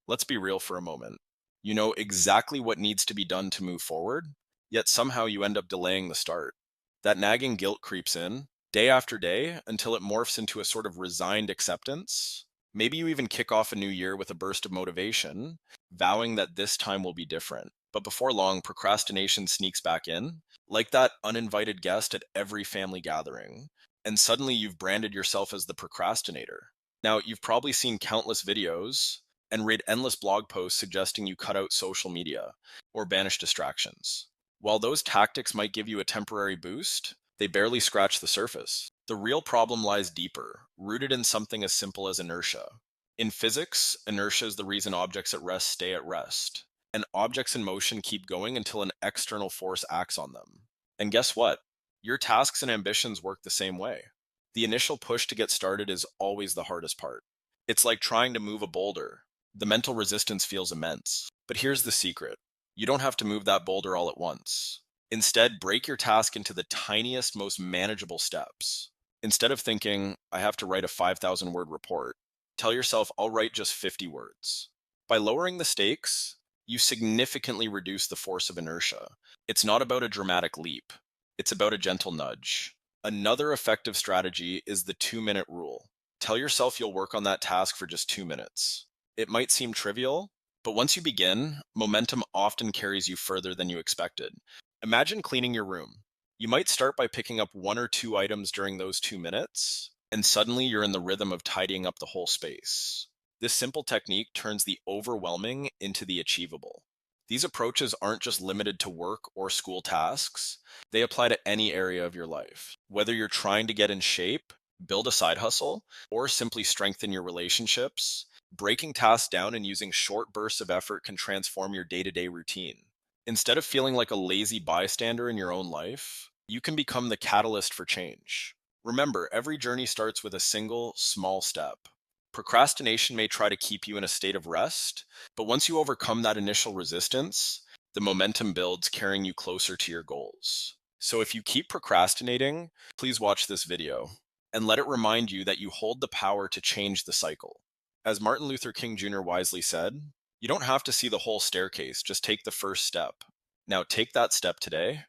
Let's be real for a moment. You know exactly what needs to be done to move forward, yet somehow you end up delaying the start. That nagging guilt creeps in day after day until it morphs into a sort of resigned acceptance. Maybe you even kick off a new year with a burst of motivation, vowing that this time will be different. But before long, procrastination sneaks back in, like that uninvited guest at every family gathering. And suddenly you've branded yourself as the procrastinator. Now, you've probably seen countless videos and read endless blog posts suggesting you cut out social media or banish distractions. While those tactics might give you a temporary boost, they barely scratch the surface. The real problem lies deeper, rooted in something as simple as inertia. In physics, inertia is the reason objects at rest stay at rest, and objects in motion keep going until an external force acts on them. And guess what? Your tasks and ambitions work the same way. The initial push to get started is always the hardest part. It's like trying to move a boulder. The mental resistance feels immense. But here's the secret: you don't have to move that boulder all at once. Instead, break your task into the tiniest, most manageable steps. Instead of thinking, I have to write a 5,000 word report, tell yourself, I'll write just 50 words. By lowering the stakes, you significantly reduce the force of inertia. It's not about a dramatic leap, it's about a gentle nudge. Another effective strategy is the 2-minute rule. Tell yourself you'll work on that task for just 2 minutes. It might seem trivial, but once you begin, momentum often carries you further than you expected. Imagine cleaning your room. You might start by picking up one or two items during those 2 minutes, and suddenly you're in the rhythm of tidying up the whole space. This simple technique turns the overwhelming into the achievable. These approaches aren't just limited to work or school tasks, they apply to any area of your life. Whether you're trying to get in shape, build a side hustle, or simply strengthen your relationships, breaking tasks down and using short bursts of effort can transform your day to day routine. Instead of feeling like a lazy bystander in your own life, you can become the catalyst for change. Remember, every journey starts with a single, small step. Procrastination may try to keep you in a state of rest, but once you overcome that initial resistance, the momentum builds, carrying you closer to your goals. So if you keep procrastinating, please watch this video and let it remind you that you hold the power to change the cycle. As Martin Luther King Jr. wisely said, you don't have to see the whole staircase, just take the first step. Now take that step today,